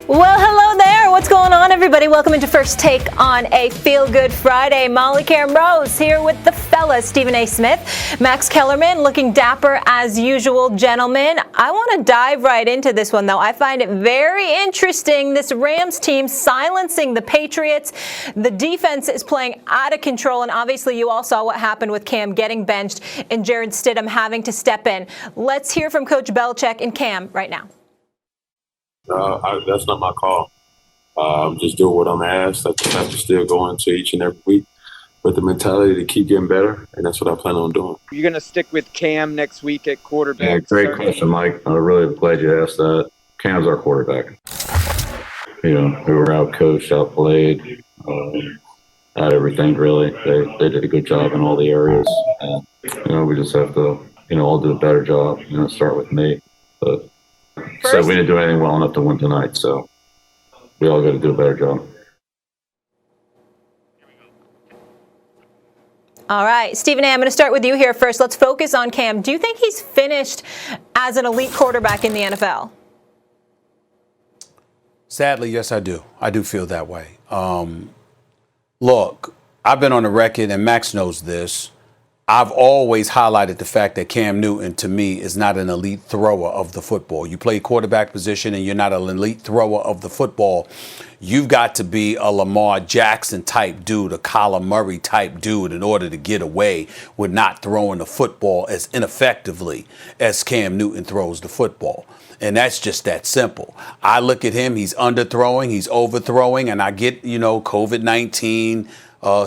Well, hello there. What's going on, everybody? Welcome into First Take on a Feel Good Friday. Molly Karen Rose here with the fellas, Stephen A. Smith, Max Kellerman, looking dapper as usual. Gentlemen, I want to dive right into this one, though. I find it very interesting, this Rams team silencing the Patriots. The defense is playing out of control, and obviously you all saw what happened with Cam getting benched and Jared Stidham having to step in. Let's hear from Coach Belichick and Cam right now. That's not my call. I'm just doing what I'm asked. I just have to still go into each and every week with the mentality to keep getting better, and that's what I plan on doing. You're going to stick with Cam next week at quarterback? Yeah, great question, Mike. I'm really glad you asked that. Cam's our quarterback. We were out-coached, outplayed, out everything, really. They did a good job in all the areas. And, we just have to, all do a better job, start with me. But so we didn't do anything well enough to win tonight, so we all got to do a better job. All right, Stephen A., I'm going to start with you here first. Let's focus on Cam. Do you think he's finished as an elite quarterback in the NFL? Sadly, yes, I do. I do feel that way. Look, I've been on the record, and Max knows this. I've always highlighted the fact that Cam Newton, to me, is not an elite thrower of the football. You play quarterback position and you're not an elite thrower of the football. You've got to be a Lamar Jackson type dude, a Kyler Murray type dude in order to get away with not throwing the football as ineffectively as Cam Newton throws the football. And that's just that simple. I look at him, he's underthrowing, he's overthrowing, and I get, COVID-19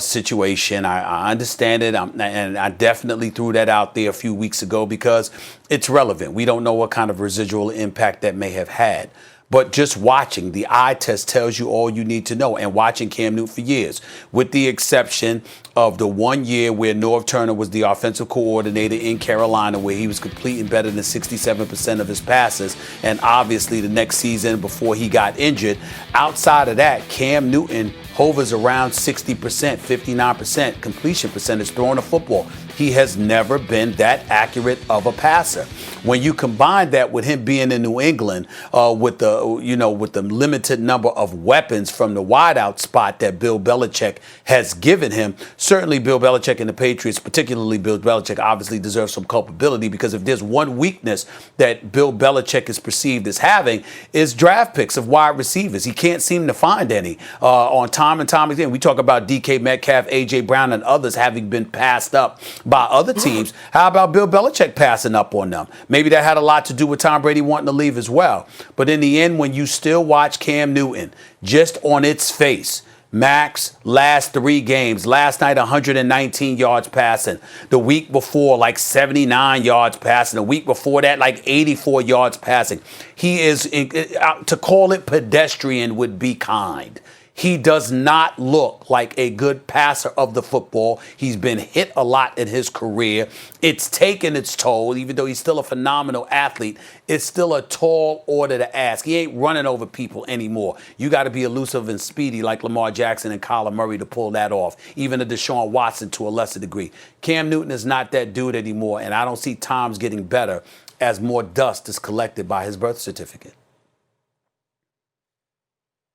situation. I understand it, and I definitely threw that out there a few weeks ago because it's relevant. We don't know what kind of residual impact that may have had. But just watching, the eye test tells you all you need to know. And watching Cam Newton for years, with the exception of the 1 year where Norv Turner was the offensive coordinator in Carolina, where he was completing better than 67% of his passes, and obviously the next season before he got injured. Outside of that, Cam Newton hovers around 60%, 59% completion percentage throwing a football. He has never been that accurate of a passer. When you combine that with him being in New England, with the limited number of weapons from the wideout spot that Bill Belichick has given him, certainly Bill Belichick and the Patriots, particularly Bill Belichick, obviously deserve some culpability, because if there's one weakness that Bill Belichick is perceived as having, is draft picks of wide receivers. He can't seem to find any on time and time again. We talk about DK Metcalf, A.J. Brown, and others having been passed up by other teams. How about Bill Belichick passing up on them? Maybe that had a lot to do with Tom Brady wanting to leave as well. But in the end, when you still watch Cam Newton, just on its face, Max, last 3 games, last night 119 yards passing, the week before like 79 yards passing, the week before that like 84 yards passing. He is, to call it pedestrian would be kind. He does not look like a good passer of the football. He's been hit a lot in his career. It's taken its toll, even though he's still a phenomenal athlete. It's still a tall order to ask. He ain't running over people anymore. You got to be elusive and speedy like Lamar Jackson and Kyler Murray to pull that off, even a Deshaun Watson to a lesser degree. Cam Newton is not that dude anymore, and I don't see times getting better as more dust is collected by his birth certificate.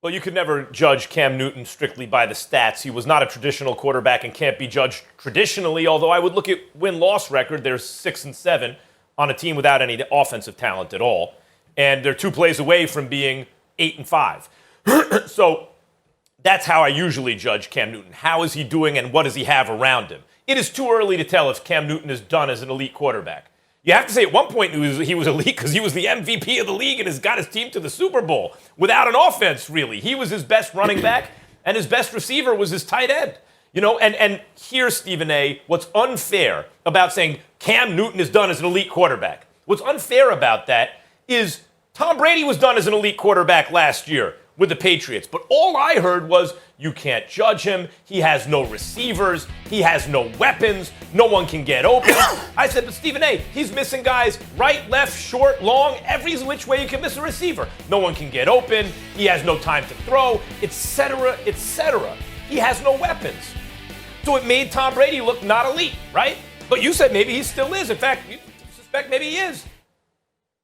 Well, you could never judge Cam Newton strictly by the stats. He was not a traditional quarterback and can't be judged traditionally, although I would look at win-loss record. They're 6-7 on a team without any offensive talent at all. And they're 2 plays away from being 8-5. So that's how I usually judge Cam Newton. How is he doing and what does he have around him? It is too early to tell if Cam Newton is done as an elite quarterback. You have to say at one point he was elite because he was the MVP of the league and has got his team to the Super Bowl without an offense, really. He was his best running back, and his best receiver was his tight end. And here's, Stephen A., what's unfair about saying Cam Newton is done as an elite quarterback. What's unfair about that is Tom Brady was done as an elite quarterback last year with the Patriots. But all I heard was, you can't judge him. He has no receivers. He has no weapons. No one can get open. I said, but Stephen A., he's missing guys right, left, short, long, every which way you can miss a receiver. No one can get open. He has no time to throw, etc., etc. He has no weapons. So it made Tom Brady look not elite, right? But you said maybe he still is. In fact, you suspect maybe he is.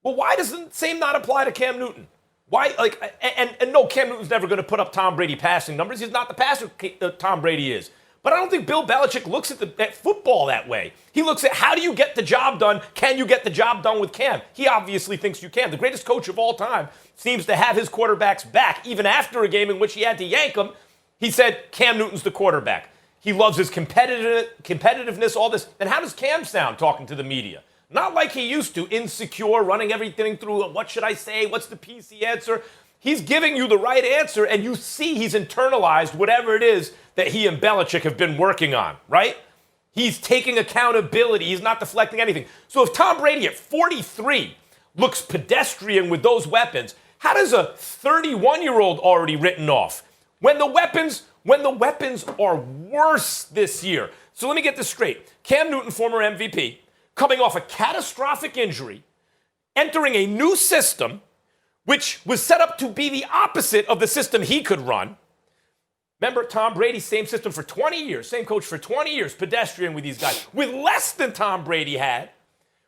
Well, why does the same not apply to Cam Newton? Why? And no, Cam Newton's never going to put up Tom Brady passing numbers. He's not the passer Tom Brady is. But I don't think Bill Belichick looks at football that way. He looks at how do you get the job done? Can you get the job done with Cam? He obviously thinks you can. The greatest coach of all time seems to have his quarterbacks back. Even after a game in which he had to yank them, he said, Cam Newton's the quarterback. He loves his competitiveness, all this. And how does Cam sound talking to the media? Not like he used to, insecure, running everything through, what should I say? What's the PC answer? He's giving you the right answer, and you see he's internalized whatever it is that he and Belichick have been working on, right? He's taking accountability. He's not deflecting anything. So if Tom Brady at 43 looks pedestrian with those weapons, how does a 31-year-old already written off when the weapons are worse this year? So let me get this straight. Cam Newton, former MVP, coming off a catastrophic injury, entering a new system, which was set up to be the opposite of the system he could run. Remember, Tom Brady, same system for 20 years, same coach for 20 years, pedestrian with these guys, with less than Tom Brady had,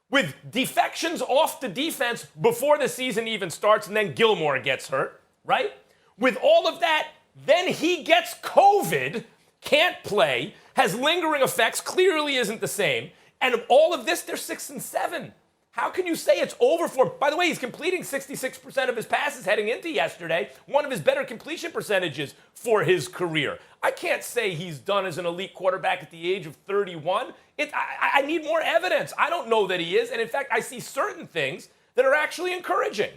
with defections off the defense before the season even starts, and then Gilmore gets hurt, right? With all of that, then he gets COVID, can't play, has lingering effects, clearly isn't the same, and all of this, they're 6-7. How can you say it's over for him? By the way, he's completing 66% of his passes heading into yesterday, one of his better completion percentages for his career. I can't say he's done as an elite quarterback at the age of 31. I need more evidence. I don't know that he is. And in fact, I see certain things that are actually encouraging.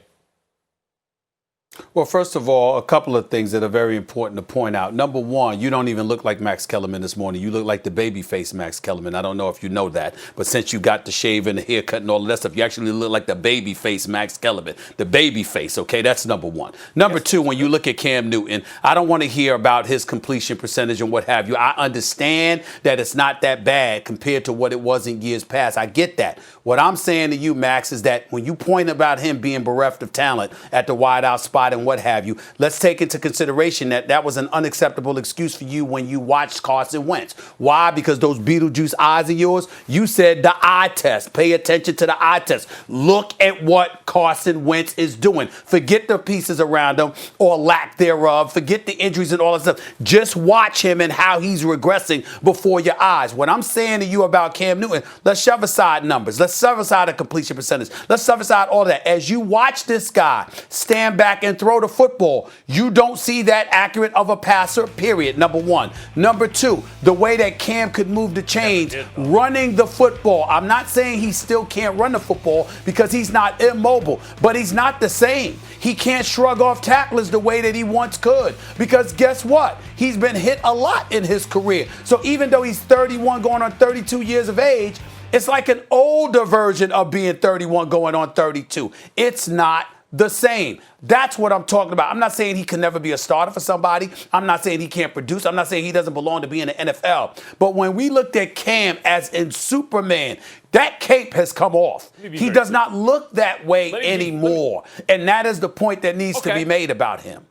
Well, first of all, a couple of things that are very important to point out. Number one, you don't even look like Max Kellerman this morning. You look like the babyface Max Kellerman. I don't know if you know that, but since you got the shave and the haircut and all of that stuff, you actually look like the babyface Max Kellerman. The babyface, okay? That's number one. Number two, when you look at Cam Newton, I don't want to hear about his completion percentage and what have you. I understand that it's not that bad compared to what it was in years past. I get that. What I'm saying to you, Max, is that when you point about him being bereft of talent at the wideout spot and what have you, let's take into consideration that that was an unacceptable excuse for you when you watched Carson Wentz. Why? Because those Beetlejuice eyes of yours, you said the eye test. Pay attention to the eye test. Look at what Carson Wentz is doing. Forget the pieces around him or lack thereof. Forget the injuries and all that stuff. Just watch him and how he's regressing before your eyes. What I'm saying to you about Cam Newton, let's shove aside numbers. Let's shove aside a completion percentage. Let's shove aside all that. As you watch this guy stand back and throw the football, you don't see that accurate of a passer, period, number one. Number two, the way that Cam could move the chains, running the football. I'm not saying he still can't run the football because he's not immobile, but he's not the same. He can't shrug off tacklers the way that he once could because guess what? He's been hit a lot in his career. So even though he's 31 going on 32 years of age, it's like an older version of being 31 going on 32. It's not the same. That's what I'm talking about. I'm not saying he can never be a starter for somebody. I'm not saying he can't produce. I'm not saying he doesn't belong to be in the NFL. But when we looked at Cam as in Superman, that cape has come off. He does not look that way anymore. And that is the point that needs to be made about him.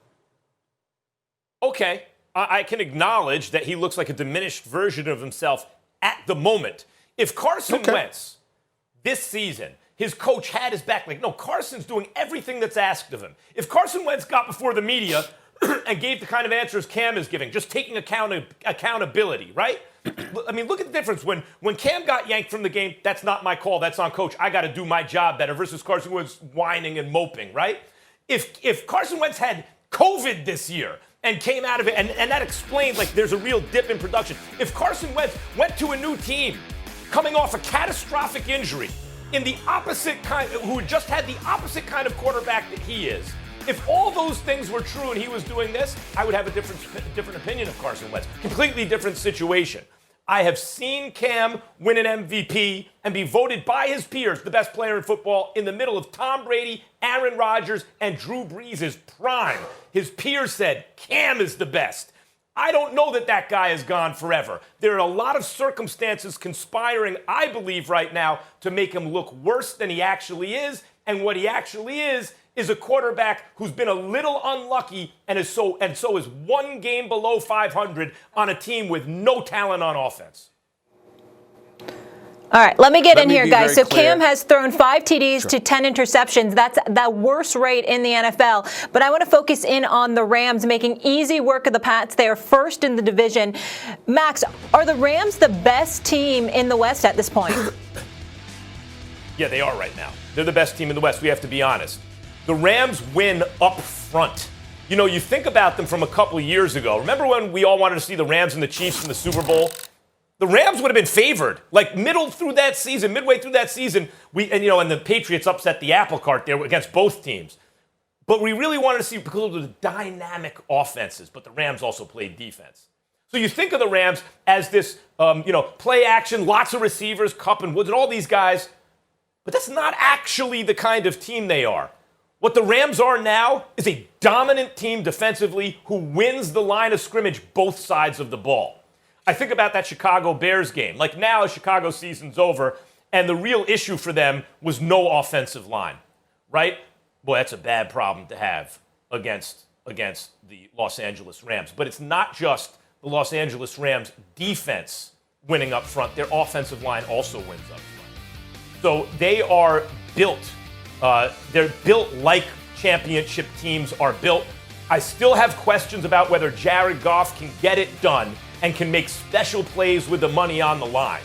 Okay. I can acknowledge that he looks like a diminished version of himself at the moment. If Carson Wentz this season, his coach had his back. Like, no, Carson's doing everything that's asked of him. If Carson Wentz got before the media and gave the kind of answers Cam is giving, just taking accountability, right? I mean, look at the difference. When Cam got yanked from the game, that's not my call. That's on coach. I got to do my job better versus Carson Wentz whining and moping, right? If Carson Wentz had COVID this year and came out of it, and that explains, like, there's a real dip in production. If Carson Wentz went to a new team coming off a catastrophic injury, in the opposite kind, who just had the opposite kind of quarterback that he is. If all those things were true and he was doing this, I would have a different opinion of Carson Wentz. Completely different situation. I have seen Cam win an MVP and be voted by his peers the best player in football in the middle of Tom Brady, Aaron Rodgers, and Drew Brees' prime. His peers said Cam is the best. I don't know that that guy is gone forever. There are a lot of circumstances conspiring, I believe, right now to make him look worse than he actually is. And what he actually is a quarterback who's been a little unlucky and is one game below 500 on a team with no talent on offense. All right, let me get in me here, be guys. very So clear. Cam has thrown 5 TDs to 10 interceptions. That's the worst rate in the NFL. But I want to focus in on the Rams making easy work of the Pats. They are first in the division. Max, are the Rams the best team in the West at this point? Yeah, they are right now. They're the best team in the West. We have to be honest. The Rams win up front. You know, you think about them from a couple of years ago. Remember when we all wanted to see the Rams and the Chiefs in the Super Bowl? The Rams would have been favored, like midway through that season, and the Patriots upset the apple cart there against both teams. But we really wanted to see because of the dynamic offenses, but the Rams also played defense. So you think of the Rams as this, play action, lots of receivers, Kupp and Woods and all these guys, but that's not actually the kind of team they are. What the Rams are now is a dominant team defensively who wins the line of scrimmage both sides of the ball. I think about that Chicago Bears game. Like now, Chicago season's over, and the real issue for them was no offensive line, right? Boy, that's a bad problem to have against the Los Angeles Rams. But it's not just the Los Angeles Rams defense winning up front. Their offensive line also wins up front. So they are built. They're built like championship teams are built. I still have questions about whether Jared Goff can get it done and can make special plays with the money on the line.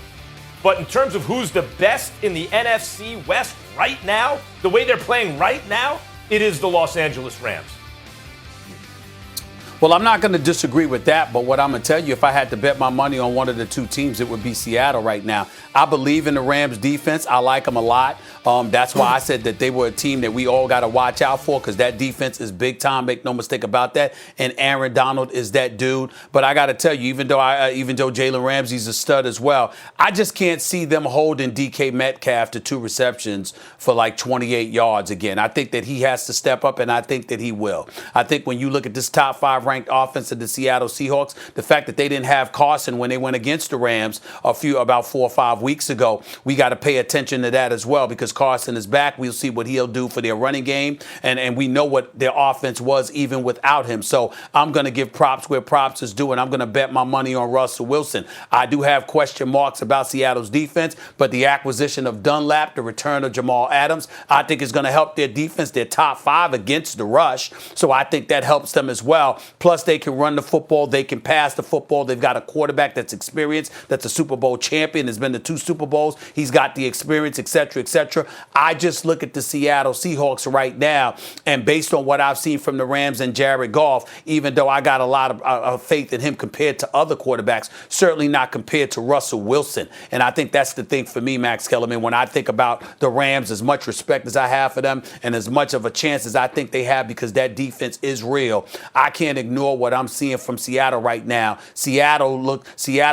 But in terms of who's the best in the NFC West right now, the way they're playing right now, it is the Los Angeles Rams. Well, I'm not going to disagree with that, but what I'm going to tell you, if I had to bet my money on one of the two teams, it would be Seattle right now. I believe in the Rams defense. I like them a lot. That's why I said that they were a team that we all got to watch out for because that defense is big time. Make no mistake about that. And Aaron Donald is that dude. But I got to tell you, even though Jalen Ramsey's a stud as well, I just can't see them holding DK Metcalf to 2 receptions for like 28 yards again. I think that he has to step up, and I think that he will. I think when you look at this top 5 ranked offense of the Seattle Seahawks, the fact that they didn't have Carson when they went against the Rams about 4 or 5 weeks ago, we got to pay attention to that as well because Carson is back. We'll see what he'll do for their running game, and we know what their offense was even without him. So I'm going to give props where props is due, and I'm going to bet my money on Russell Wilson. I do have question marks about Seattle's defense, but the acquisition of Dunlap, the return of Jamal Adams, I think is going to help their defense. They're top 5 against the rush, so I think that helps them as well. Plus, they can run the football. They can pass the football. They've got a quarterback that's experienced, that's a Super Bowl champion, has been to 2 Super Bowls. He's got the experience, et cetera, et cetera. I just look at the Seattle Seahawks right now, and based on what I've seen from the Rams and Jared Goff, even though I got a lot of faith in him compared to other quarterbacks, certainly not compared to Russell Wilson. And I think that's the thing for me, Max Kellerman, when I think about the Rams, as much respect as I have for them and as much of a chance as I think they have because that defense is real, I can't ignore what I'm seeing from Seattle right now. Seattle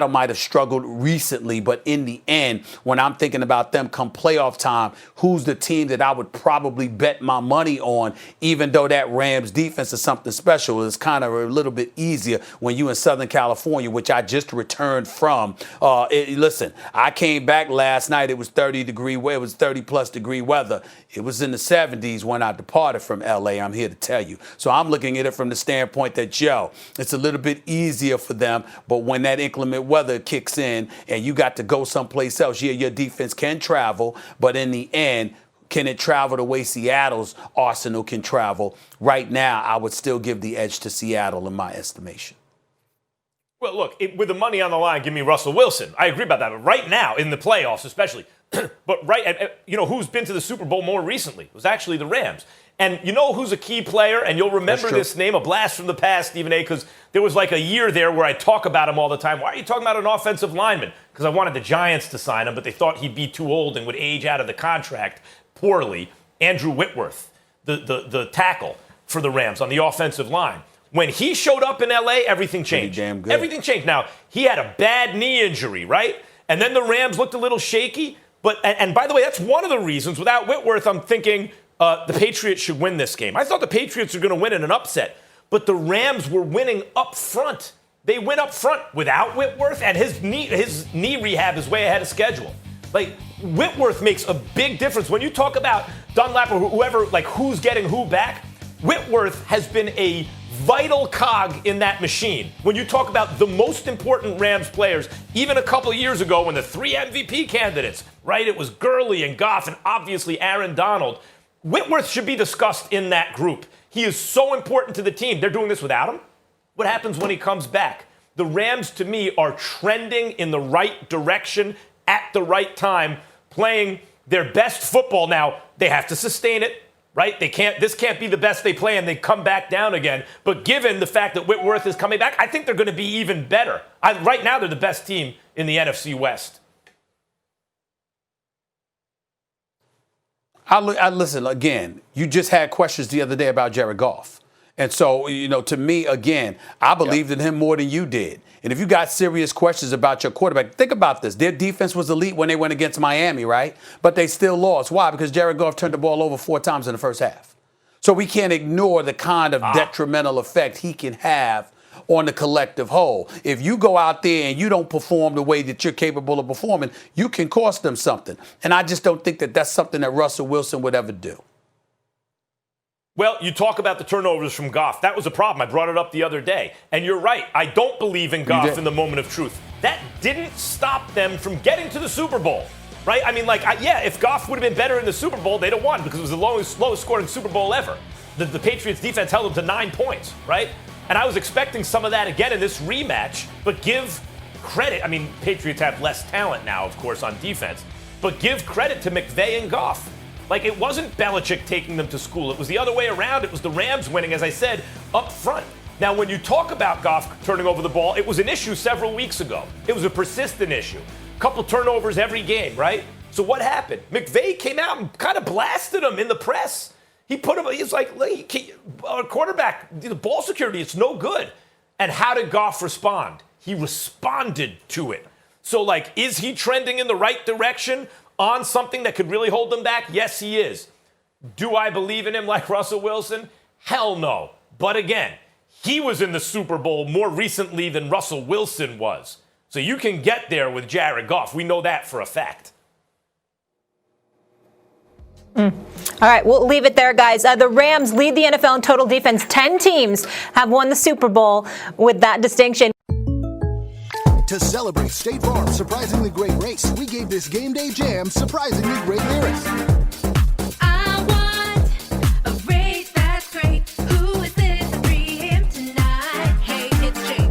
might have struggled recently, but in the end, when I'm thinking about them come playoff time, who's the team that I would probably bet my money on, even though that Rams defense is something special. It's kind of a little bit easier when you in Southern California, which I just returned from. Listen, I came back last night. It was 30+ degree weather. It was in the 70s when I departed from LA. I'm here to tell you. So I'm looking at it from the standpoint that, it's a little bit easier for them, but when that inclement weather kicks in and you got to go someplace else, your defense can travel, but in the end, can it travel the way Seattle's arsenal can travel? Right now, I would still give the edge to Seattle in my estimation. Well, look, with the money on the line, give me Russell Wilson. I agree about that. But right now, in the playoffs especially, who's been to the Super Bowl more recently? It was actually the Rams. And you know who's a key player? And you'll remember this name, a blast from the past, Stephen A., because there was like a year there where I talk about him all the time. Why are you talking about an offensive lineman? Because I wanted the Giants to sign him, but they thought he'd be too old and would age out of the contract poorly. Andrew Whitworth, the tackle for the Rams on the offensive line. When he showed up in L.A., everything changed. Pretty damn good. Everything changed. Now, he had a bad knee injury, right? And then the Rams looked a little shaky. And by the way, that's one of the reasons. Without Whitworth, I'm thinking the Patriots should win this game. I thought the Patriots were going to win in an upset. But the Rams were winning up front. They went up front without Whitworth, and his knee rehab is way ahead of schedule. Like, Whitworth makes a big difference. When you talk about Dunlap or whoever, like who's getting who back, Whitworth has been a vital cog in that machine. When you talk about the most important Rams players, even a couple of years ago when the 3 MVP candidates, right, it was Gurley and Goff and obviously Aaron Donald, Whitworth should be discussed in that group. He is so important to the team. They're doing this without him. What happens when he comes back? The Rams, to me, are trending in the right direction at the right time, playing their best football. Now, they have to sustain it. Right? This can't be the best they play and they come back down again. But given the fact that Whitworth is coming back, I think they're going to be even better. Right now, they're the best team in the NFC West. I listen, again, you just had questions the other day about Jared Goff. And so, to me, again, I believed in him more than you did. And if you got serious questions about your quarterback, think about this. Their defense was elite when they went against Miami, right? But they still lost. Why? Because Jared Goff turned the ball over 4 times in the first half. So we can't ignore the kind of detrimental effect he can have on the collective whole. If you go out there and you don't perform the way that you're capable of performing, you can cost them something. And I just don't think that that's something that Russell Wilson would ever do. Well, you talk about the turnovers from Goff. That was a problem. I brought it up the other day. And you're right. I don't believe in Goff in the moment of truth. That didn't stop them from getting to the Super Bowl, right? I mean, if Goff would have been better in the Super Bowl, they'd have won because it was the lowest scoring Super Bowl ever. The Patriots defense held them to 9 points, right? And I was expecting some of that again in this rematch, but give credit. I mean, Patriots have less talent now, of course, on defense, but give credit to McVay and Goff. Like, it wasn't Belichick taking them to school. It was the other way around. It was the Rams winning, as I said, up front. Now, when you talk about Goff turning over the ball, it was an issue several weeks ago. It was a persistent issue. A couple turnovers every game, right? So what happened? McVay came out and kind of blasted him in the press. He's like, our quarterback, the ball security, it's no good. And how did Goff respond? He responded to it. So, is he trending in the right direction on something that could really hold them back? Yes, he is. Do I believe in him like Russell Wilson? Hell no. But again, he was in the Super Bowl more recently than Russell Wilson was. So you can get there with Jared Goff. We know that for a fact. All right, we'll leave it there, guys. The Rams lead the NFL in total defense. 10 teams have won the Super Bowl with that distinction. To celebrate State Farm's surprisingly great race, we gave this game day jam surprisingly great lyrics. I want a race that's great. Who is this? I free him tonight. Hey, it's Jake.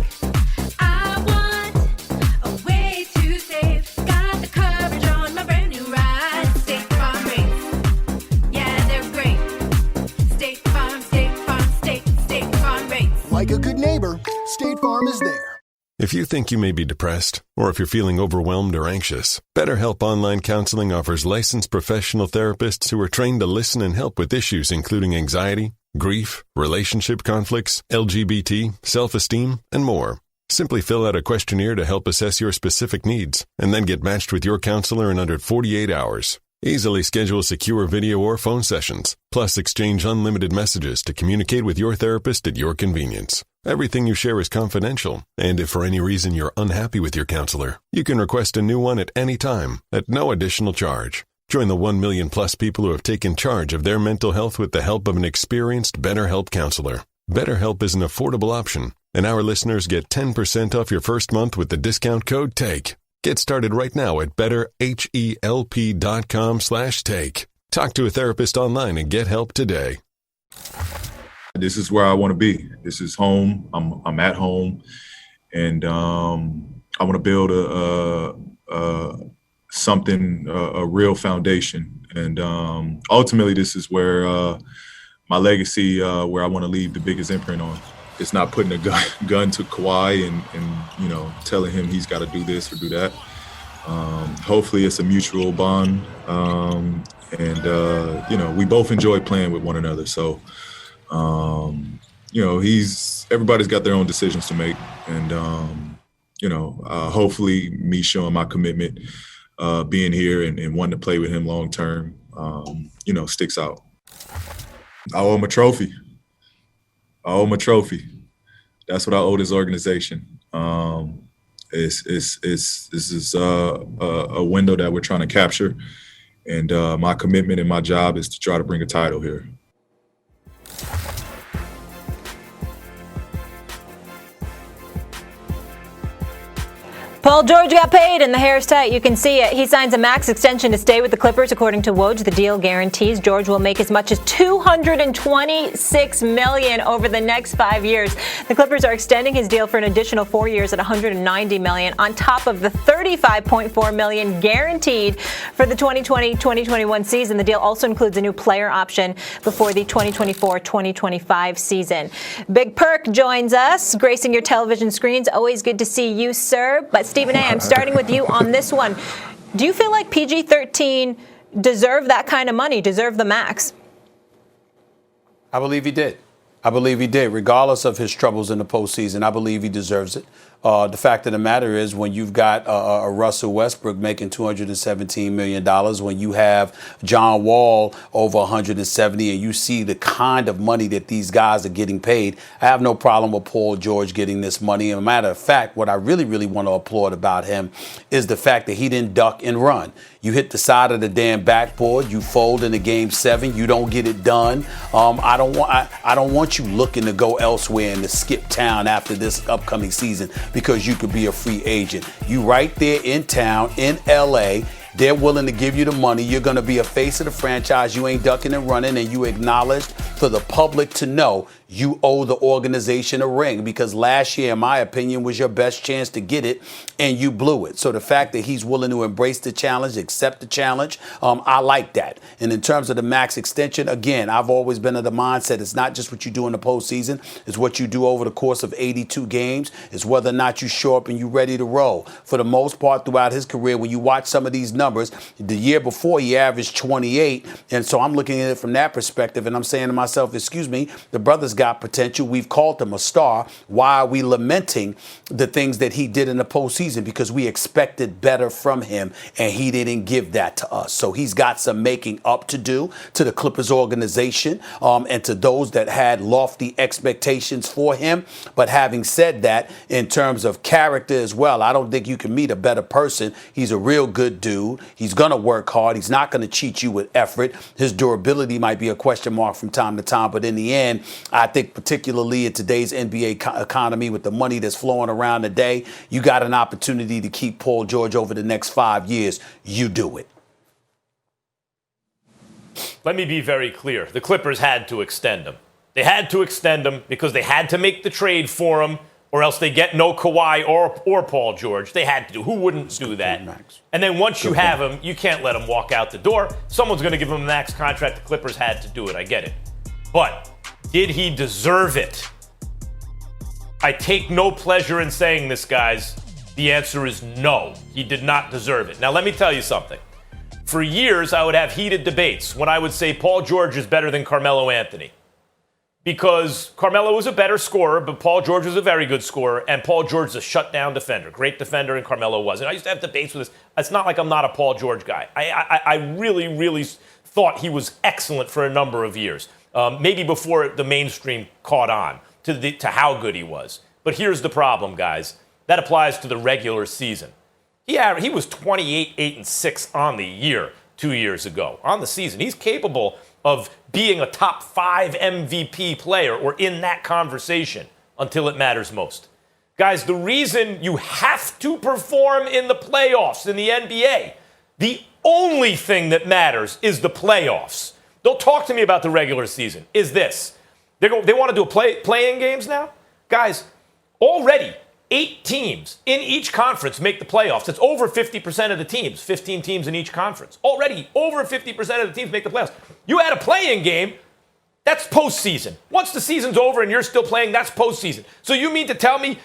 I want a way to save. Got the coverage on my brand new ride. State Farm race. Yeah, they're great. State Farm, State Farm, State Farm race. Like a good neighbor, State Farm is there. If you think you may be depressed, or if you're feeling overwhelmed or anxious, BetterHelp Online Counseling offers licensed professional therapists who are trained to listen and help with issues including anxiety, grief, relationship conflicts, LGBT, self-esteem, and more. Simply fill out a questionnaire to help assess your specific needs, and then get matched with your counselor in under 48 hours. Easily schedule secure video or phone sessions, plus exchange unlimited messages to communicate with your therapist at your convenience. Everything you share is confidential, and if for any reason you're unhappy with your counselor, you can request a new one at any time at no additional charge. Join the 1 million plus people who have taken charge of their mental health with the help of an experienced BetterHelp counselor. BetterHelp is an affordable option, and our listeners get 10% off your first month with the discount code TAKE. Get started right now at betterhelp.com/take. Talk to a therapist online and get help today. This is where I want to be. This is home. I'm at home, and I want to build a real foundation. And ultimately, this is where my legacy, where I want to leave the biggest imprint on. It's not putting a gun to Kawhi and telling him he's got to do this or do that. Hopefully, it's a mutual bond, and we both enjoy playing with one another. So. Everybody's got their own decisions to make, and hopefully me showing my commitment, being here and wanting to play with him long term, sticks out. I owe him a trophy. That's what I owe this organization. This is a window that we're trying to capture, and my commitment and my job is to try to bring a title here. Paul George got paid and the hair's tight. You can see it. He signs a max extension to stay with the Clippers. According to Woj, the deal guarantees George will make as much as $226 million over the next 5 years. The Clippers are extending his deal for an additional 4 years at $190 million on top of the $35.4 million guaranteed for the 2020-2021 season. The deal also includes a new player option before the 2024-2025 season. Big Perk joins us, gracing your television screens. Always good to see you, sir. But Stephen A., I'm starting with you on this one. Do you feel like PG-13 deserved that kind of money, deserved the max? I believe he did. Regardless of his troubles in the postseason, I believe he deserves it. The fact of the matter is, when you've got a Russell Westbrook making $217 million, when you have John Wall over 170, and you see the kind of money that these guys are getting paid, I have no problem with Paul George getting this money. And a matter of fact, what I really, really want to applaud about him is the fact that he didn't duck and run. You hit the side of the damn backboard. You fold into Game 7. You don't get it done. I don't want you looking to go elsewhere and to skip town after this upcoming season because you could be a free agent. You right there in town in LA. They're willing to give you the money. You're going to be a face of the franchise. You ain't ducking and running, and you acknowledged for the public to know you owe the organization a ring, because last year, in my opinion, was your best chance to get it, and you blew it. So the fact that he's willing to embrace the challenge, accept the challenge, I like that. And in terms of the max extension, again, I've always been of the mindset it's not just what you do in the postseason, it's what you do over the course of 82 games. It's whether or not you show up and you're ready to roll. For the most part, throughout his career, when you watch some of these numbers, the year before he averaged 28, and so I'm looking at it from that perspective, and I'm saying to myself, excuse me, the brother's got potential. We've called him a star. Why are we lamenting the things that he did in the postseason? Because we expected better from him, and he didn't give that to us. So he's got some making up to do to the Clippers organization and to those that had lofty expectations for him. But having said that, in terms of character as well, I don't think you can meet a better person. He's a real good dude. He's going to work hard. He's not going to cheat you with effort. His durability might be a question mark from time to time, but in the end, I think particularly in today's NBA economy with the money that's flowing around today, you got an opportunity to keep Paul George over the next 5 years. You do it. Let me be very clear. The Clippers had to extend him. They had to extend him because they had to make the trade for him, or else they get no Kawhi or Paul George. They had to do. Who wouldn't do that? And then once you have him, you can't let him walk out the door. Someone's going to give him a max contract. The Clippers had to do it. I get it. But did he deserve it? I take no pleasure in saying this, guys. The answer is no. He did not deserve it. Now, let me tell you something. For years, I would have heated debates when I would say Paul George is better than Carmelo Anthony. Because Carmelo was a better scorer, but Paul George was a very good scorer, and Paul George is a shutdown defender. Great defender, and Carmelo wasn't. I used to have debates with this. It's not like I'm not a Paul George guy. I really, really thought he was excellent for a number of years. Maybe before the mainstream caught on to how good he was. But here's the problem, guys. That applies to the regular season. He was 28, 8, and 6 on the year 2 years ago. On the season, he's capable of being a top 5 MVP player or in that conversation until it matters most. Guys, the reason you have to perform in the playoffs in the NBA, the only thing that matters is the playoffs. Don't talk to me about the regular season. Is this. They want to do play-in games now? Guys, already 8 teams in each conference make the playoffs. That's over 50% of the teams, 15 teams in each conference. Already over 50% of the teams make the playoffs. You add a play-in game, that's postseason. Once the season's over and you're still playing, that's postseason. So you mean to tell me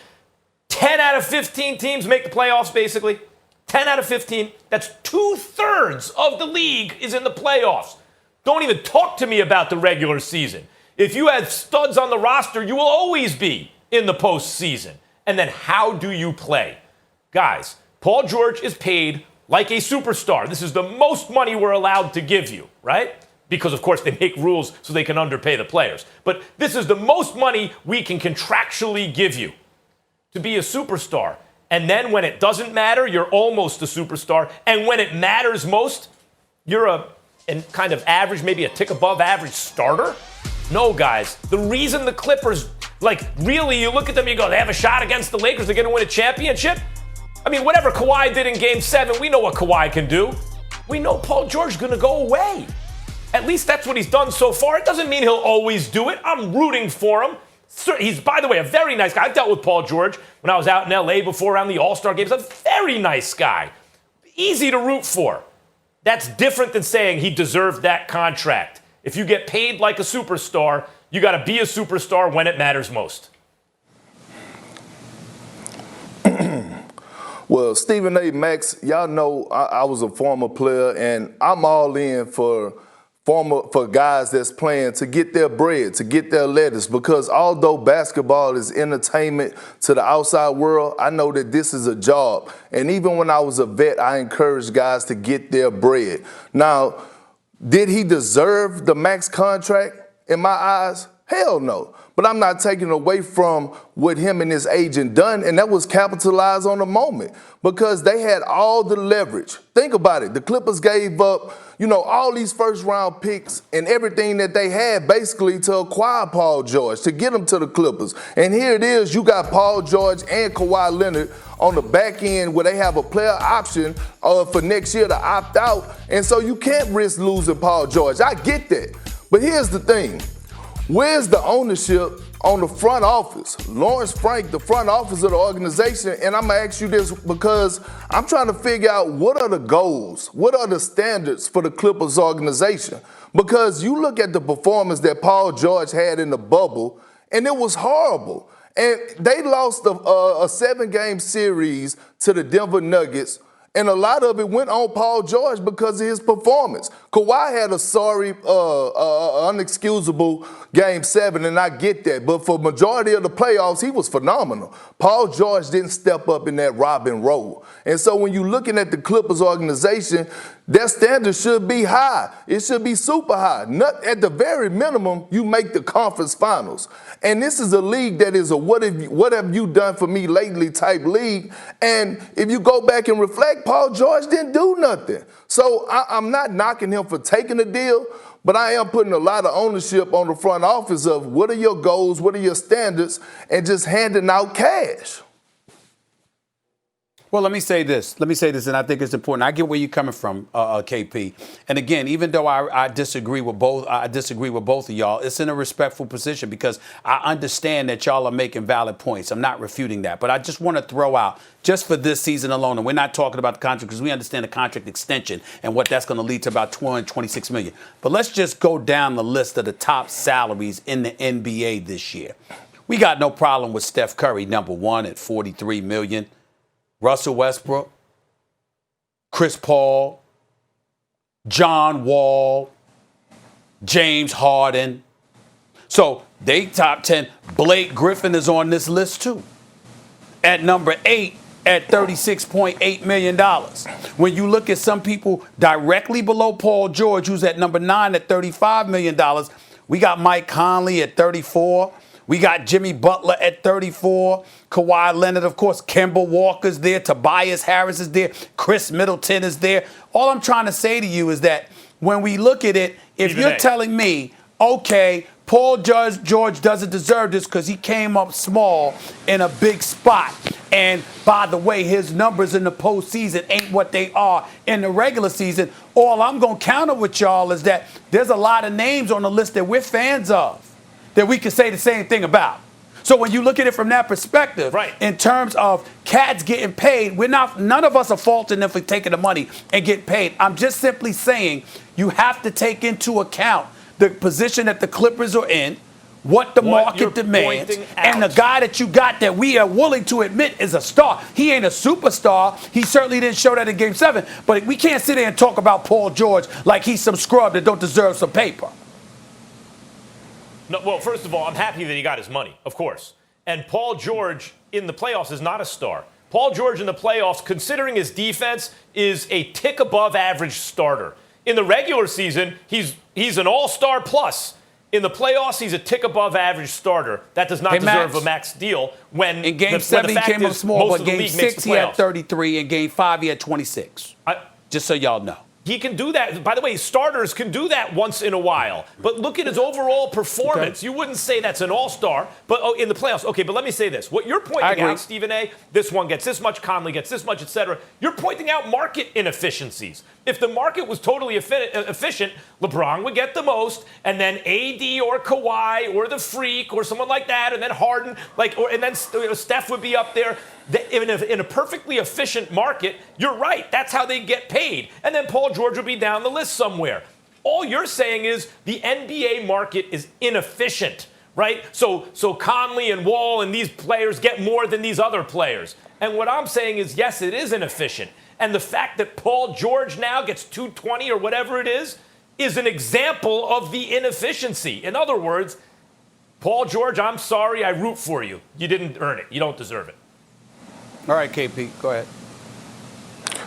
10 out of 15 teams make the playoffs, basically? 10 out of 15? That's 2/3 of the league is in the playoffs. Don't even talk to me about the regular season. If you have studs on the roster, you will always be in the postseason. And then how do you play? Guys, Paul George is paid like a superstar. This is the most money we're allowed to give you, right? Because, of course, they make rules so they can underpay the players. But this is the most money we can contractually give you to be a superstar. And then when it doesn't matter, you're almost a superstar. And when it matters most, you're a kind of average, maybe a tick above average starter? No, guys. The reason the Clippers, really, you look at them, you go, they have a shot against the Lakers, they're going to win a championship? I mean, whatever Kawhi did in Game 7, we know what Kawhi can do. We know Paul George is going to go away. At least that's what he's done so far. It doesn't mean he'll always do it. I'm rooting for him. He's, by the way, a very nice guy. I dealt with Paul George when I was out in L.A. before around the All-Star games. A very nice guy. Easy to root for. That's different than saying he deserved that contract. If you get paid like a superstar, you got to be a superstar when it matters most. Well, Stephen A. Max, y'all know I was a former player, and I'm all in for guys that's playing to get their bread, to get their lettuce, because although basketball is entertainment to the outside world, I know that this is a job. And even when I was a vet, I encouraged guys to get their bread. Now, did he deserve the max contract in my eyes? Hell no. But I'm not taking away from what him and his agent done, and that was capitalize on the moment because they had all the leverage. Think about it. The Clippers gave up, all these first-round picks and everything that they had basically to acquire Paul George, to get him to the Clippers. And here it is. You got Paul George and Kawhi Leonard on the back end where they have a player option for next year to opt out. And so you can't risk losing Paul George. I get that. But here's the thing. Where's the ownership on the front office? Lawrence Frank, the front office of the organization, and I'm going to ask you this because I'm trying to figure out what are the goals, what are the standards for the Clippers organization? Because you look at the performance that Paul George had in the bubble, and it was horrible. And they lost a 7-game series to the Denver Nuggets, and a lot of it went on Paul George because of his performance. Kawhi had a sorry, unexcusable Game 7, and I get that. But for majority of the playoffs, he was phenomenal. Paul George didn't step up in that Robin role. And so when you're looking at the Clippers organization, their standard should be high. It should be super high. At the very minimum, you make the conference finals. And this is a league that is a what have you done for me lately type league. And if you go back and reflect, Paul George didn't do nothing. So I'm not knocking him for taking the deal, but I am putting a lot of ownership on the front office of what are your goals, what are your standards, and just handing out cash. Well, let me say this, and I think it's important. I get where you're coming from, KP. And again, even though I disagree with both of y'all, it's in a respectful position because I understand that y'all are making valid points. I'm not refuting that. But I just want to throw out, just for this season alone, and we're not talking about the contract because we understand the contract extension and what that's going to lead to about $226 million. But let's just go down the list of the top salaries in the NBA this year. We got no problem with Steph Curry, number one, at $43 million. Russell Westbrook, Chris Paul, John Wall, James Harden. So they top 10. Blake Griffin is on this list too. At number 8 at $36.8 million. When you look at some people directly below Paul George, who's at number 9 at $35 million, we got Mike Conley at 34. We got Jimmy Butler at 34. Kawhi Leonard, of course. Kemba Walker's there. Tobias Harris is there. Chris Middleton is there. All I'm trying to say to you is that when we look at it, if you're telling me, okay, Paul George doesn't deserve this because he came up small in a big spot. And by the way, his numbers in the postseason ain't what they are in the regular season. All I'm going to counter with y'all is that there's a lot of names on the list that we're fans of that we can say the same thing about. So when you look at it from that perspective, right, in terms of cats getting paid, none of us are faulting them for taking the money and getting paid. I'm just simply saying you have to take into account the position that the Clippers are in, what the market demands, and the guy that you got that we are willing to admit is a star. He ain't a superstar. He certainly didn't show that in Game 7. But we can't sit there and talk about Paul George like he's some scrub that don't deserve some paper. No, well, first of all, I'm happy that he got his money, of course. And Paul George in the playoffs is not a star. Paul George in the playoffs, considering his defense, is a tick above average starter. In the regular season, he's an all-star plus. In the playoffs, he's a tick above average starter. That does not deserve a max deal. When in Game 7 he came up small, but Game 6 he had 33, and Game 5 he had 26. Just so y'all know. He can do that. By the way, starters can do that once in a while. But look at his overall performance. Okay. You wouldn't say that's an all-star, but in the playoffs. Okay, but let me say this. What you're pointing out, Stephen A., this one gets this much, Conley gets this much, et cetera. You're pointing out market inefficiencies. If the market was totally efficient, LeBron would get the most, and then AD or Kawhi or the Freak or someone like that, and then Harden, and then Steph would be up there. In a perfectly efficient market, you're right. That's how they get paid. And then Paul George will be down the list somewhere. All you're saying is the NBA market is inefficient, right? So Conley and Wall and these players get more than these other players. And what I'm saying is, yes, it is inefficient. And the fact that Paul George now gets 220 or whatever it is an example of the inefficiency. In other words, Paul George, I'm sorry, I root for you. You didn't earn it. You don't deserve it. All right, KP, go ahead.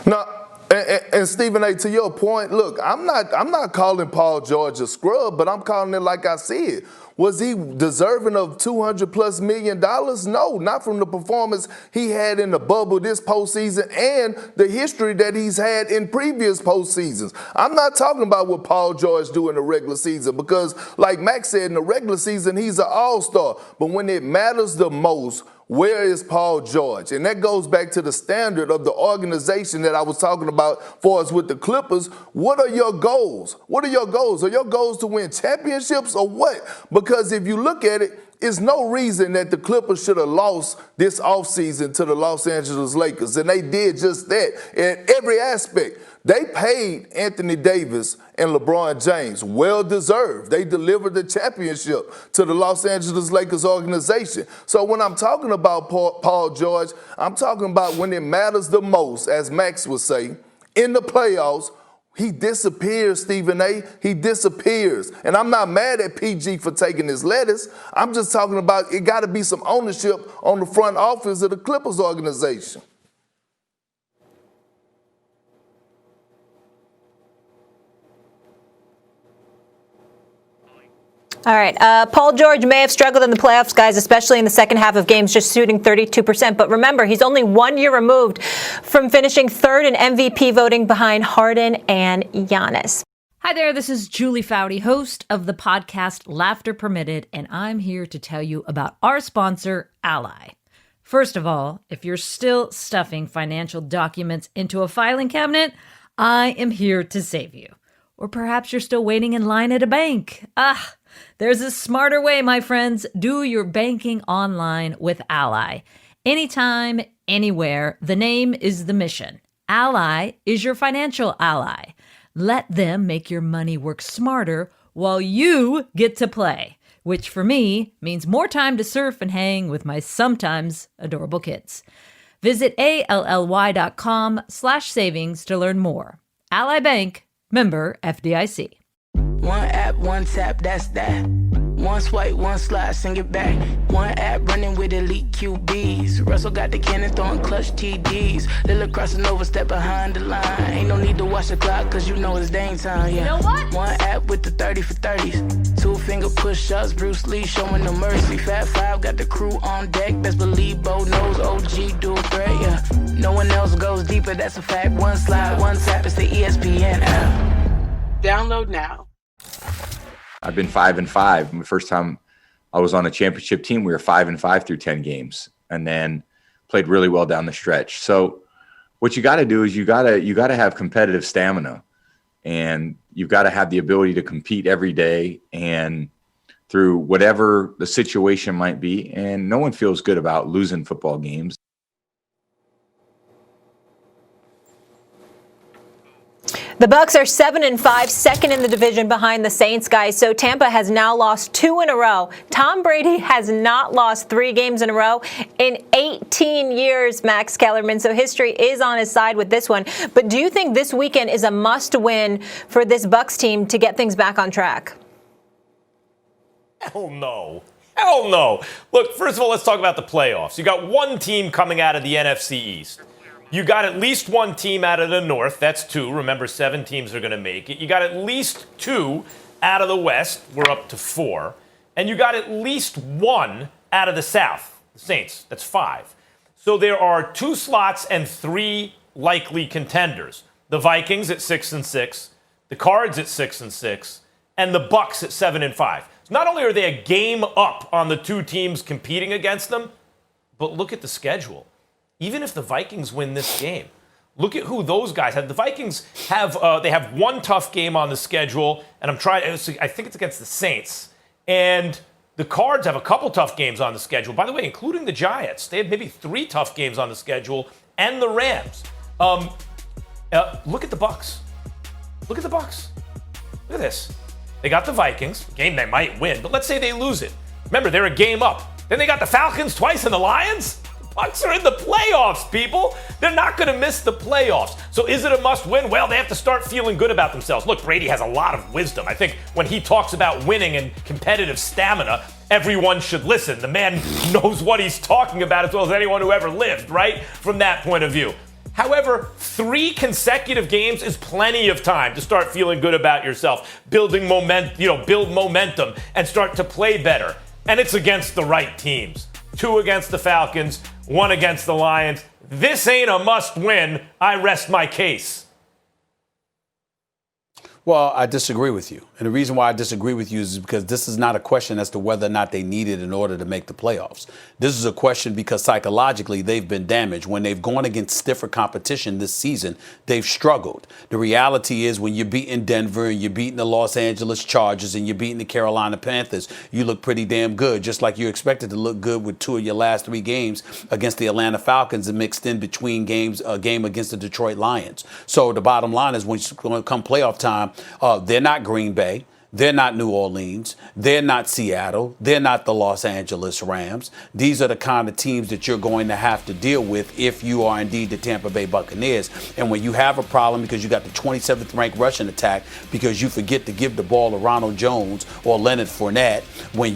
No, and Stephen A., to your point, look, I'm not calling Paul George a scrub, but I'm calling it like I see it. Was he deserving of $200+ million? No, not from the performance he had in the bubble this postseason and the history that he's had in previous postseasons. I'm not talking about what Paul George do in the regular season because, like Max said, in the regular season, he's an all-star. But when it matters the most, where is Paul George? And that goes back to the standard of the organization that I was talking about for us with the Clippers. What are your goals? What are your goals? Are your goals to win championships or what? Because if you look at it, it's no reason that the Clippers should have lost this offseason to the Los Angeles Lakers. And they did just that in every aspect. They paid Anthony Davis and LeBron James. Well deserved. They delivered the championship to the Los Angeles Lakers organization. So when I'm talking about Paul George, I'm talking about when it matters the most, as Max would say, in the playoffs, he disappears, Stephen A. He disappears. And I'm not mad at PG for taking his lettuce. I'm just talking about it got to be some ownership on the front office of the Clippers organization. All right. Paul George may have struggled in the playoffs, guys, especially in the second half of games, just shooting 32%. But remember, he's only 1 year removed from finishing third in MVP voting behind Harden and Giannis. Hi there, this is Julie Foudy, host of the podcast Laughter Permitted, and I'm here to tell you about our sponsor, Ally. First of all, if you're still stuffing financial documents into a filing cabinet, I am here to save you. Or perhaps you're still waiting in line at a bank. There's a smarter way, my friends. Do your banking online with Ally. Anytime, anywhere. The name is the mission. Ally is your financial ally. Let them make your money work smarter while you get to play, which for me means more time to surf and hang with my sometimes adorable kids. Visit ALLY.com/savings to learn more. Ally Bank, member FDIC. One app, one tap, that's that. One swipe, one slide, sing it back. One app running with elite QBs. Russell got the cannon throwing clutch TDs. Lillard crossing over, step behind the line. Ain't no need to watch the clock, cause you know it's dang time, yeah. You know what? One app with the 30 for 30s. 2-finger push-ups, Bruce Lee showing no mercy. Fat Five got the crew on deck. Best believe Bo knows OG dual threat, yeah. No one else goes deeper, that's a fact. One slide, one tap, it's the ESPN app. Download now. I've been 5-5. The first time I was on a championship team, we were 5-5 through 10 games, and then played really well down the stretch. So what you got to do is you got to have competitive stamina, and you've got to have the ability to compete every day and through whatever the situation might be. And no one feels good about losing football games. The Bucs are 7-5, second in the division behind the Saints, guys. So Tampa has now lost 2 in a row. Tom Brady has not lost 3 games in a row in 18 years, Max Kellerman. So history is on his side with this one. But do you think this weekend is a must-win for this Bucs team to get things back on track? Hell no. Hell no. Look, first of all, let's talk about the playoffs. You got one team coming out of the NFC East. You got at least one team out of the North. That's 2. Remember, 7 teams are going to make it. You got at least 2 out of the West. We're up to 4. And you got at least 1 out of the South, the Saints. That's 5. So there are 2 slots and 3 likely contenders. the Vikings at 6-6, the Cards at 6-6, and the Bucks at 7-5. So not only are they a game up on the two teams competing against them, but look at the schedule. Even if the Vikings win this game, look at who those guys have. The Vikings have they have one tough game on the schedule, and I think it's against the Saints. And the Cards have a couple tough games on the schedule. By the way, including the Giants. They have maybe 3 tough games on the schedule, and the Rams. Look at the Bucks. Look at the Bucks. Look at this. They got the Vikings, a game they might win, but let's say they lose it. Remember, they're a game up. Then they got the Falcons twice and the Lions. The Bucks are in the playoffs, people. They're not going to miss the playoffs. So is it a must-win? Well, they have to start feeling good about themselves. Look, Brady has a lot of wisdom. I think when he talks about winning and competitive stamina, everyone should listen. The man knows what he's talking about as well as anyone who ever lived, right? From that point of view. However, 3 consecutive games is plenty of time to start feeling good about yourself, build momentum, and start to play better. And it's against the right teams. 2 against the Falcons, 1 against the Lions. This ain't a must-win. I rest my case. Well, I disagree with you. And the reason why I disagree with you is because this is not a question as to whether or not they need it in order to make the playoffs. This is a question because psychologically they've been damaged. When they've gone against stiffer competition this season, they've struggled. The reality is when you're beating Denver and you're beating the Los Angeles Chargers and you're beating the Carolina Panthers, you look pretty damn good, just like you expected to look good with 2 of your last 3 games against the Atlanta Falcons and mixed in between games, a game against the Detroit Lions. So the bottom line is when you come playoff time, they're not Green Bay. They're not New Orleans. They're not Seattle. They're not the Los Angeles Rams. These are the kind of teams that you're going to have to deal with if you are indeed the Tampa Bay Buccaneers. And when you have a problem because you got the 27th ranked rushing attack because you forget to give the ball to Ronald Jones or Leonard Fournette, when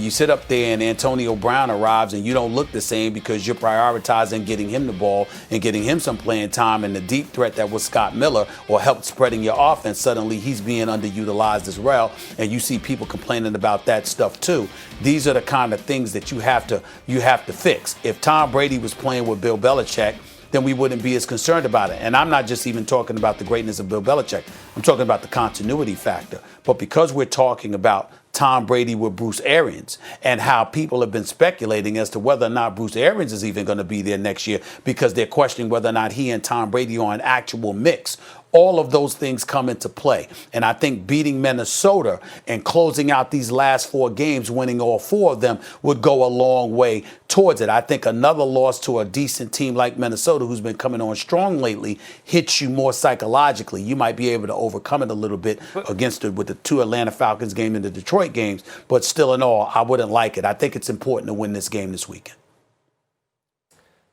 you sit up there and Antonio Brown arrives and you don't look the same because you're prioritizing getting him the ball and getting him some playing time, and the deep threat that was Scott Miller or helped spreading your offense, suddenly he's being underutilized as well. And you see people complaining about that stuff too. These are the kind of things that you have to fix. If Tom Brady was playing with Bill Belichick, then we wouldn't be as concerned about it. And I'm not just even talking about the greatness of Bill Belichick. I'm talking about the continuity factor. But because we're talking about Tom Brady with Bruce Arians and how people have been speculating as to whether or not Bruce Arians is even going to be there next year because they're questioning whether or not he and Tom Brady are an actual mix. All of those things come into play. And I think beating Minnesota and closing out these last 4 games, winning all 4 of them, would go a long way towards it. I think another loss to a decent team like Minnesota, who's been coming on strong lately, hits you more psychologically. You might be able to overcome it a little bit with the 2 Atlanta Falcons game and the Detroit games. But still in all, I wouldn't like it. I think it's important to win this game this weekend.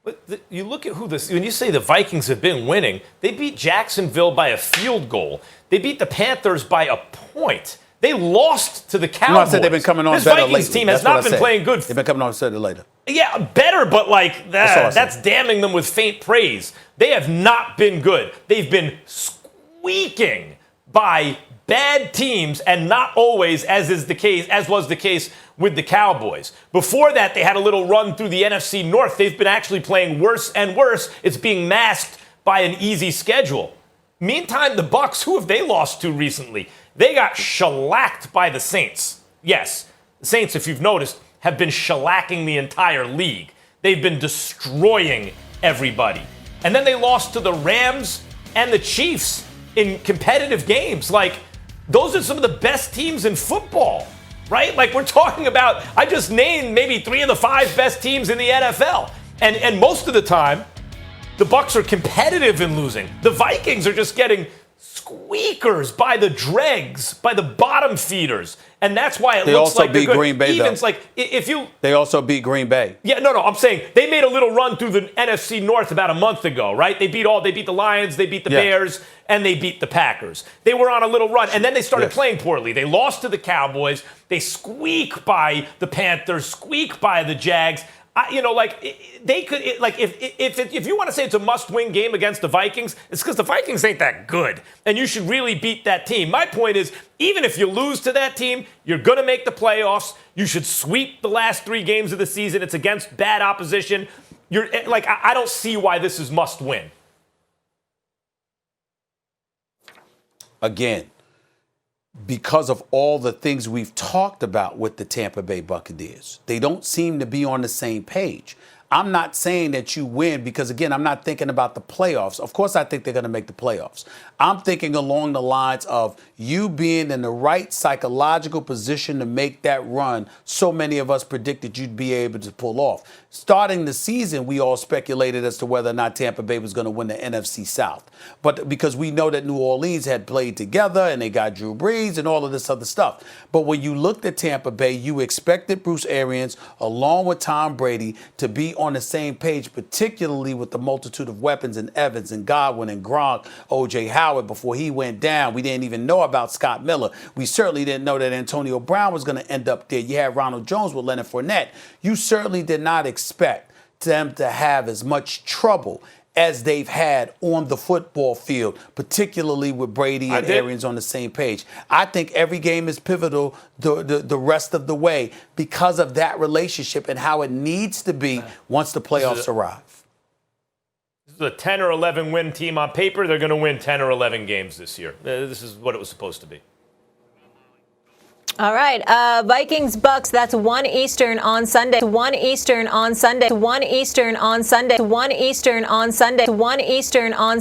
But you look at when you say the Vikings have been winning, they beat Jacksonville by a field goal. They beat the Panthers by a point. They lost to the Cowboys. No, I said they've been coming on this better Vikings lately. team has not been playing good. They've been coming on better later. Yeah, better, but that's damning them with faint praise. They have not been good. They've been squeaking by bad teams, and not always, as was the case with the Cowboys. Before that, they had a little run through the NFC North. They've been actually playing worse and worse. It's being masked by an easy schedule. Meantime, the Bucks, who have they lost to recently? They got shellacked by the Saints. Yes, the Saints, if you've noticed, have been shellacking the entire league. They've been destroying everybody. And then they lost to the Rams and the Chiefs in competitive games. Those are some of the best teams in football, right? We're talking about, I just named maybe 3 of the 5 best teams in the NFL. And most of the time, the Bucks are competitive in losing. The Vikings are just getting squeakers by the dregs, by the bottom feeders. And that's why it looks like they're good. Green Bay, Even though. They also beat Green Bay. Yeah, no, I'm saying they made a little run through the NFC North about a month ago, right? They beat the Lions, they beat the Bears, and they beat the Packers. They were on a little run, and then they started playing poorly. They lost to the Cowboys. They squeak by the Panthers, squeak by the Jags. If you want to say it's a must-win game against the Vikings, it's because the Vikings ain't that good, and you should really beat that team. My point is, even if you lose to that team, you're going to make the playoffs. You should sweep the last 3 games of the season. It's against bad opposition. I don't see why this is must-win. again, because of all the things we've talked about with the Tampa Bay Buccaneers. They don't seem to be on the same page. I'm not saying that you win because, again, I'm not thinking about the playoffs. Of course, I think they're going to make the playoffs. I'm thinking along the lines of you being in the right psychological position to make that run so many of us predicted you'd be able to pull off. Starting the season, we all speculated as to whether or not Tampa Bay was going to win the NFC South. But because we know that New Orleans had played together and they got Drew Brees and all of this other stuff. But when you looked at Tampa Bay, you expected Bruce Arians, along with Tom Brady, to be on the same page, particularly with the multitude of weapons in Evans and Godwin and Gronk, O.J. Howard before he went down. We didn't even know about Scott Miller. We certainly didn't know that Antonio Brown was going to end up there. You had Ronald Jones with Leonard Fournette. You certainly did not expect them to have as much trouble as they've had on the football field, particularly with Brady and Arians on the same page. I think every game is pivotal the rest of the way because of that relationship and how it needs to be once the playoffs arrive. This is a 10 or 11 win team on paper. They're going to win 10 or 11 games this year. This is what it was supposed to be. All right, Vikings Bucks. That's 1 Eastern on Sunday. 1 Eastern on Sunday. 1 Eastern on Sunday. 1 Eastern on Sunday. 1 Eastern on